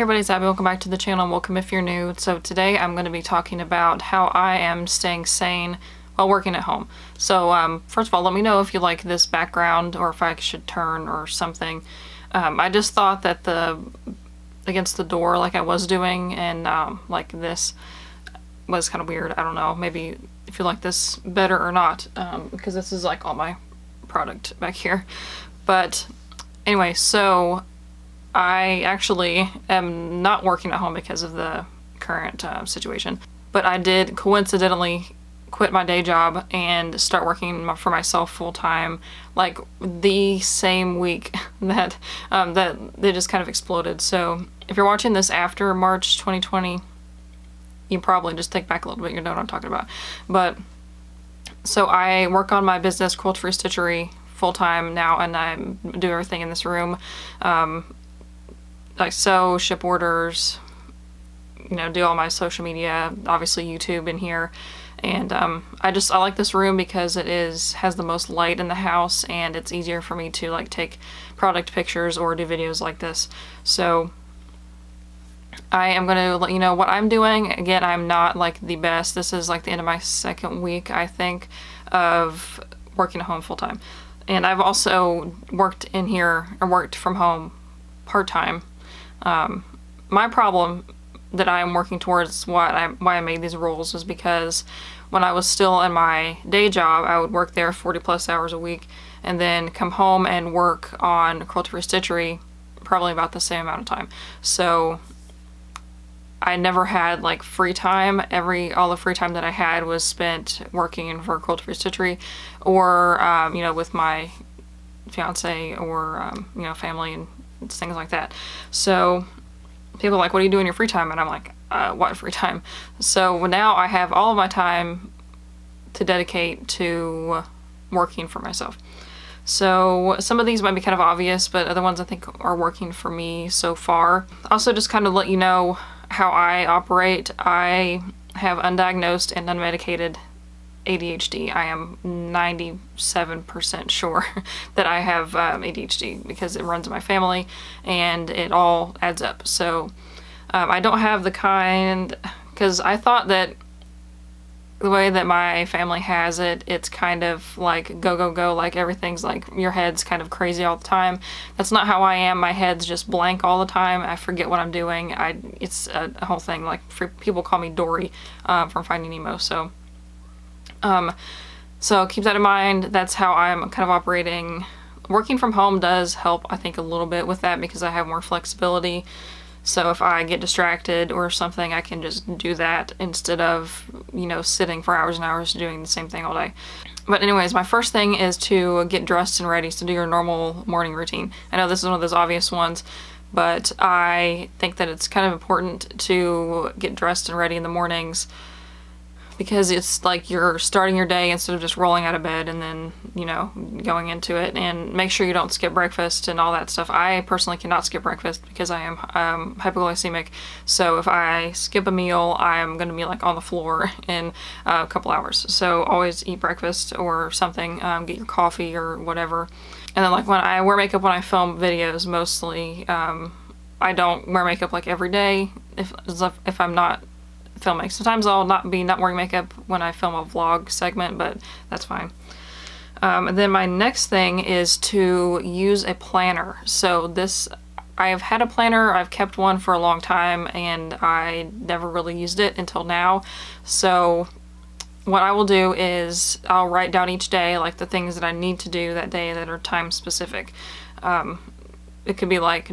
Hey everybody, it's Abby. Welcome back to the channel and welcome if you're new. So today I'm going to be talking about how I am staying sane while working at home. So first of all, let me know if you like this background or if I should turn or something. I just thought that against the door like I was doing and like this was kind of weird. I don't know, maybe if you like this better or not, because this is like all my product back here. But anyway, so I actually am not working at home because of the current situation, but I did coincidentally quit my day job and start working for myself full-time like the same week that they just kind of exploded. So if you're watching this after March 2020, you probably just think back a little bit, you know what I'm talking about. But so I work on my business, Quilt-Free Stitchery, full-time now, and I do everything in this room. I sew, ship orders, you know, do all my social media, obviously YouTube in here. And I like this room because it has the most light in the house, and it's easier for me to like take product pictures or do videos like this. So I am going to let you know what I'm doing. Again, I'm not like the best. This is like the end of my second week, I think, of working at home full time. And I've also worked in here, or worked from home part-time. My problem that I am working towards, why I made these rules, is because when I was still in my day job, I would work there 40 plus hours a week and then come home and work on Quilt-Free Stitchery probably about the same amount of time. So I never had like free time. All the free time that I had was spent working for Quilt-Free Stitchery or you know, with my fiance or you know, family and things like that. So people are like, what do you do in your free time? And I'm like, what free time? So now I have all of my time to dedicate to working for myself. So some of these might be kind of obvious, but other ones I think are working for me so far. Also, just kind of let you know how I operate. I have undiagnosed and unmedicated ADHD. I am 97% sure that I have ADHD because it runs in my family and it all adds up. So I don't have the kind, because I thought that the way that my family has it, it's kind of like go, go, go, like everything's like your head's kind of crazy all the time. That's not how I am. My head's just blank all the time. I forget what I'm doing. It's a whole thing. Like people call me Dory from Finding Nemo. So keep that in mind. That's how I'm kind of operating. Working from home does help, I think, a little bit with that because I have more flexibility. So if I get distracted or something, I can just do that instead of, you know, sitting for hours and hours doing the same thing all day. But anyways, my first thing is to get dressed and ready, so do your normal morning routine. I know this is one of those obvious ones, but I think that it's kind of important to get dressed and ready in the mornings because it's like you're starting your day instead of just rolling out of bed and then, you know, going into it. And make sure you don't skip breakfast and all that stuff. I personally cannot skip breakfast because I am hypoglycemic. So if I skip a meal, I'm going to be like on the floor in a couple hours. So always eat breakfast or something, get your coffee or whatever. And then like when I wear makeup when I film videos, mostly, I don't wear makeup like every day if I'm not filming. Sometimes I'll not wearing makeup when I film a vlog segment, but that's fine. And then my next thing is to use a planner. So I have had a planner, I've kept one for a long time, and I never really used it until now. So what I will do is I'll write down each day like the things that I need to do that day that are time specific. It could be like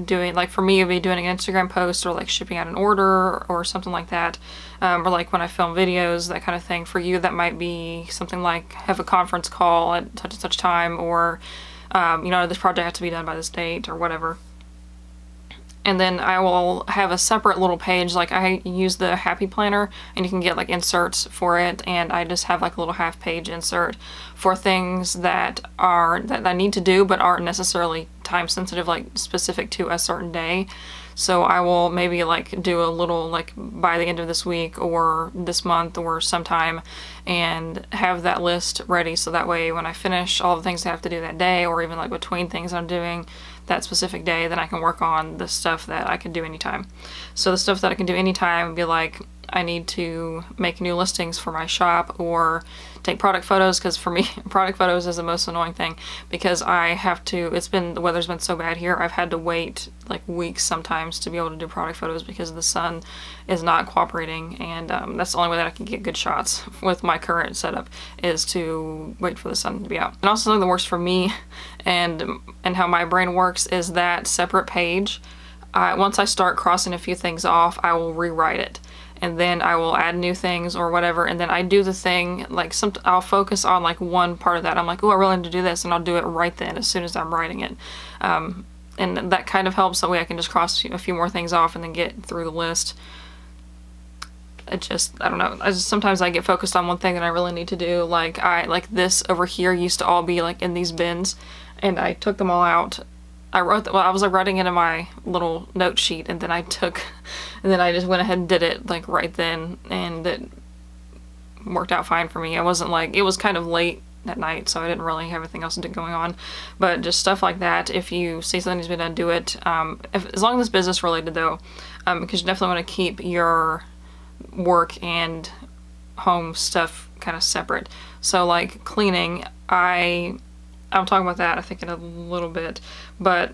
for me, it'd be doing an Instagram post or like shipping out an order or something like that. Or like when I film videos, that kind of thing. For you, that might be something like have a conference call at such and such time, or, you know, this project has to be done by this date or whatever. And then I will have a separate little page, like I use the Happy Planner, and you can get like inserts for it, and I just have like a little half-page insert for things that I need to do but aren't necessarily time sensitive, like specific to a certain day. So I will maybe like do a little like by the end of this week or this month or sometime, and have that list ready, so that way when I finish all the things I have to do that day, or even like between things I'm doing that specific day, then I can work on the stuff that I can do anytime. So the stuff that I can do anytime would be like, I need to make new listings for my shop or take product photos, because for me product photos is the most annoying thing, because I have to, the weather's been so bad here, I've had to wait like weeks sometimes to be able to do product photos because the sun is not cooperating, and that's the only way that I can get good shots with my current setup, is to wait for the sun to be out. And also something that works for me and how my brain works is that separate page. Once I start crossing a few things off, I will rewrite it, and then I will add new things or whatever, and then I do the thing, like I'll focus on like one part of that. I'm like, oh, I really need to do this, and I'll do it right then as soon as I'm writing it. And that kind of helps, that way I can just cross a few more things off and then get through the list. I don't know, sometimes I get focused on one thing that I really need to do. Like this over here used to all be like in these bins, and I took them all out. I was like writing it in my little note sheet, and then I just went ahead and did it like right then, and it worked out fine for me. It was kind of late at night, so I didn't really have anything else going on, but just stuff like that. If you see something needs to be done, do it. As long as it's business related though, because you definitely want to keep your work and home stuff kind of separate. So like cleaning, I'll talk about that I think in a little bit, but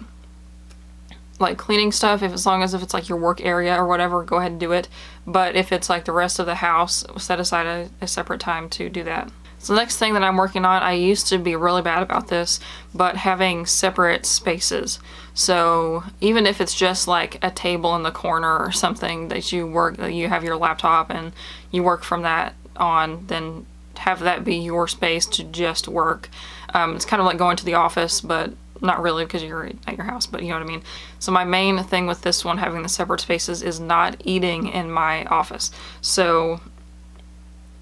like cleaning stuff, as long as it's like your work area or whatever, go ahead and do it. But if it's like the rest of the house, set aside a separate time to do that. So the next thing that I'm working on, I used to be really bad about this, but having separate spaces. So even if it's just like a table in the corner or something that you have your laptop and you work from that on, then have that be your space to just work. It's kind of like going to the office, but not really, because you're at your house, but you know what I mean. So my main thing with this one, having the separate spaces, is not eating in my office. So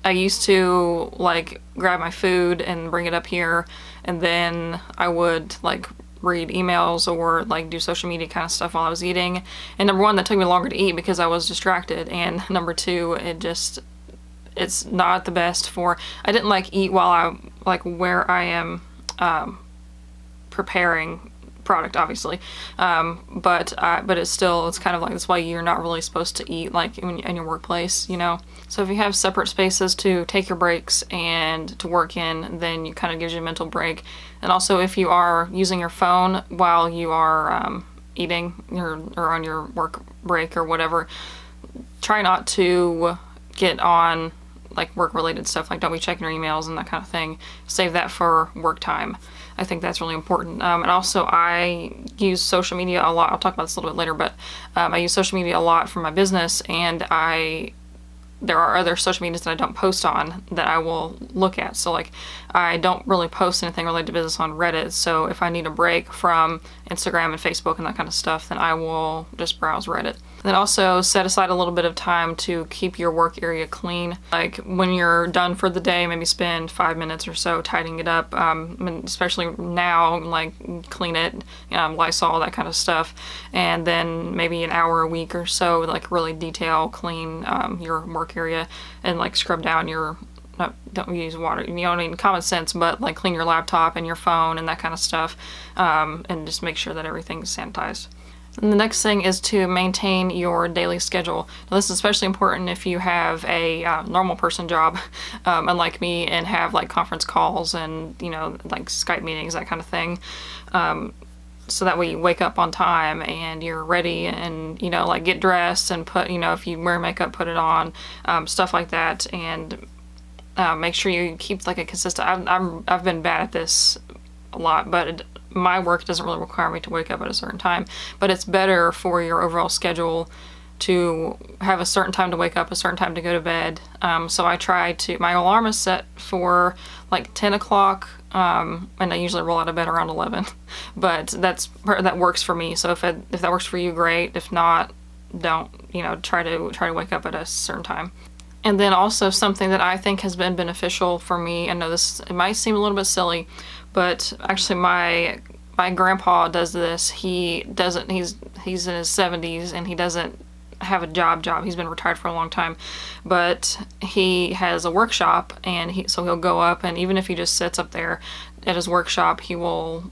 I used to like grab my food and bring it up here, and then I would like read emails or like do social media kind of stuff while I was eating. And number one, that took me longer to eat because I was distracted, and number two, it's not the best for, I didn't like eat while where I am preparing product, obviously, but it's kind of like, that's why you're not really supposed to eat like in your workplace, you know. So if you have separate spaces to take your breaks and to work in, then it kind of gives you a mental break. And also, if you are using your phone while you are eating or on your work break or whatever, try not to get on like work related stuff. Like, don't be checking your emails and that kind of thing. Save that for work time. I think that's really important. And also, I use social media a lot. I'll talk about this a little bit later, but I use social media a lot for my business, and there are other social medias that I don't post on that I will look at. So like, I don't really post anything related to business on Reddit. So if I need a break from Instagram and Facebook and that kind of stuff, then I will just browse Reddit. Then also set aside a little bit of time to keep your work area clean. Like when you're done for the day, maybe spend 5 minutes or so tidying it up. Especially now, like clean it, Lysol, that kind of stuff. And then maybe an hour a week or so, like really clean your work area, and like scrub down don't use water, you don't need common sense, but like clean your laptop and your phone and that kind of stuff, and just make sure that everything's sanitized. And the next thing is to maintain your daily schedule. Now, this is especially important if you have a normal person job, unlike me, and have like conference calls and like Skype meetings, that kind of thing. So that way you wake up on time and you're ready, and like get dressed and put, if you wear makeup, put it on, stuff like that, and make sure you keep like a consistent. I've been bad at this a lot, but my work doesn't really require me to wake up at a certain time, but it's better for your overall schedule to have a certain time to wake up, a certain time to go to bed. So I try to, my alarm is set for like 10 o'clock, and I usually roll out of bed around 11, but that works for me. So if that works for you, great. If not, don't, try to wake up at a certain time. And then also something that I think has been beneficial for me, I know it might seem a little bit silly, but actually my my grandpa does this. He doesn't, he's in his 70s and he doesn't have a job. He's been retired for a long time, but he has a workshop, and so he'll go up, and even if he just sits up there at his workshop, he'll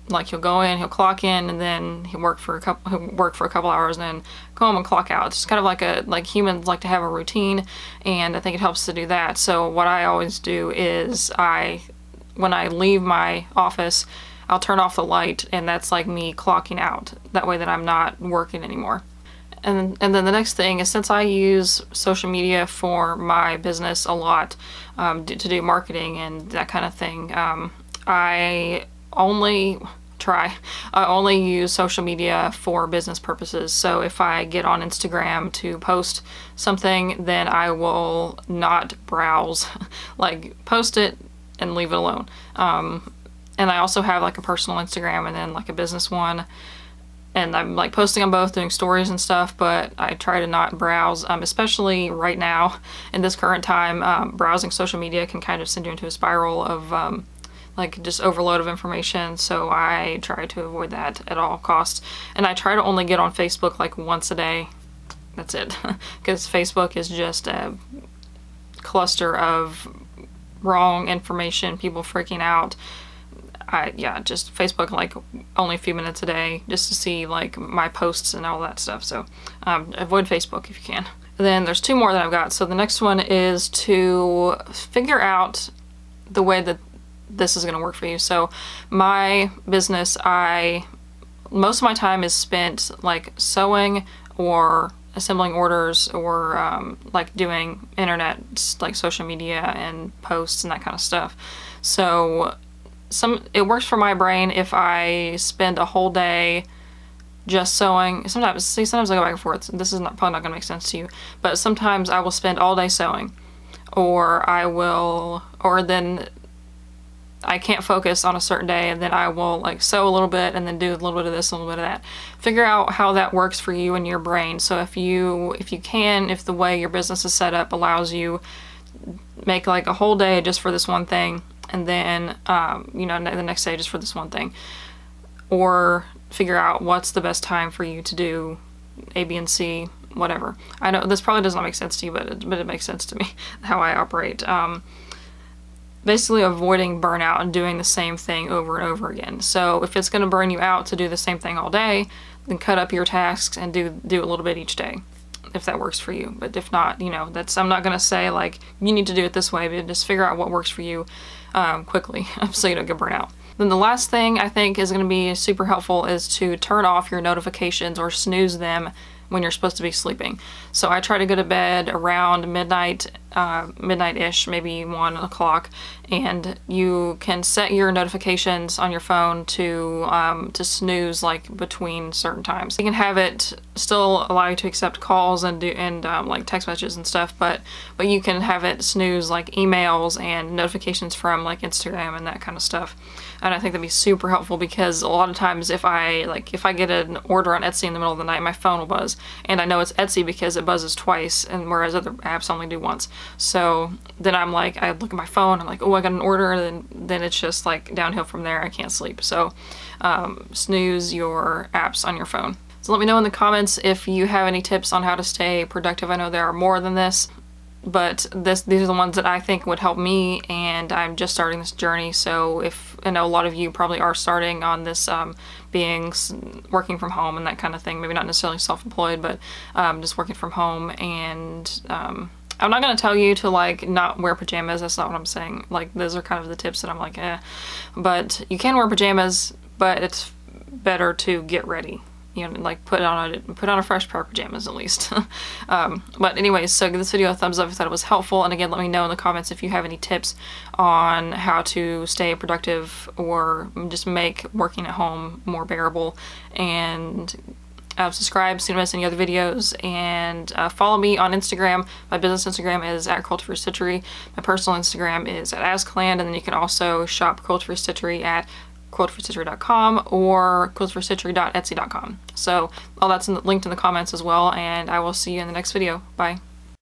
go in, he'll clock in, and then he'll work for a couple hours, and then go home and clock out. It's kind of like humans like to have a routine, and I think it helps to do that. So what I always do is when I leave my office, I'll turn off the light, and that's like me clocking out. That way that I'm not working anymore. And then the next thing is, since I use social media for my business a lot, to do marketing and that kind of thing, I only use social media for business purposes. So if I get on Instagram to post something, then I will not browse, like post it and leave it alone. And I also have like a personal Instagram and then like a business one. And I'm like posting on both, doing stories and stuff, but I try to not browse, especially right now in this current time. Browsing social media can kind of send you into a spiral of like just overload of information, so I try to avoid that at all costs. And I try to only get on Facebook like once a day. That's it, because Facebook is just a cluster of wrong information, people freaking out. Just Facebook like only a few minutes a day just to see like my posts and all that stuff. So avoid Facebook if you can. Then there's 2 more that I've got. So the next one is to figure out the way that this is going to work for you. So my business, most of my time is spent like sewing or assembling orders or like doing internet, like social media and posts and that kind of stuff. So it works for my brain if I spend a whole day just sewing. Sometimes I go back and forth. This is probably not going to make sense to you, but sometimes I will spend all day sewing, or then I can't focus on a certain day, and then I will like sew a little bit and then do a little bit of this, a little bit of that. Figure out how that works for you and your brain. So if the way your business is set up allows you, make like a whole day just for this one thing, and then the next day just for this one thing, or figure out what's the best time for you to do A, B, and C, whatever. I know this probably does not make sense to you, but it makes sense to me how I operate. Basically avoiding burnout and doing the same thing over and over again. So if it's going to burn you out to do the same thing all day, then cut up your tasks and do a little bit each day, if that works for you. But if not, I'm not going to say like you need to do it this way, but just figure out what works for you quickly so you don't get burnt out. Then the last thing I think is going to be super helpful is to turn off your notifications or snooze them when you're supposed to be sleeping. So I try to go to bed around midnight-ish, maybe 1 o'clock, and you can set your notifications on your phone to snooze like between certain times. You can have it still allow you to accept calls and like text messages and stuff, but you can have it snooze like emails and notifications from like Instagram and that kind of stuff. And I think that'd be super helpful, because a lot of times if I get an order on Etsy in the middle of the night, my phone will buzz, and I know it's Etsy because it buzzes twice, and whereas other apps only do once. So then I look at my phone, I'm like, oh, I got an order, and then it's just like downhill from there. I can't sleep. So snooze your apps on your phone. So let me know in the comments if you have any tips on how to stay productive. I know there are more than this, but these are the ones that I think would help me, and I'm just starting this journey. So if I know a lot of you probably are starting on this working from home and that kind of thing, maybe not necessarily self-employed, but just working from home. And I'm not going to tell you to like not wear pajamas. That's not what I'm saying. Like those are kind of the tips that I'm like, but you can wear pajamas, but it's better to get ready. Like put on a fresh pair of pajamas at least. But anyways, so give this video a thumbs up if you thought it was helpful. And again, let me know in the comments if you have any tips on how to stay productive or just make working at home more bearable. And subscribe so you don't miss any other videos. And follow me on Instagram. My business Instagram is at Cruelty-Free Stitchery. My personal Instagram is at AskClan. And then you can also shop Cruelty-Free Stitchery at quiltfreestitchery.com or quiltfreestitchery.etsy.com. So all that's linked in the comments as well, and I will see you in the next video. Bye.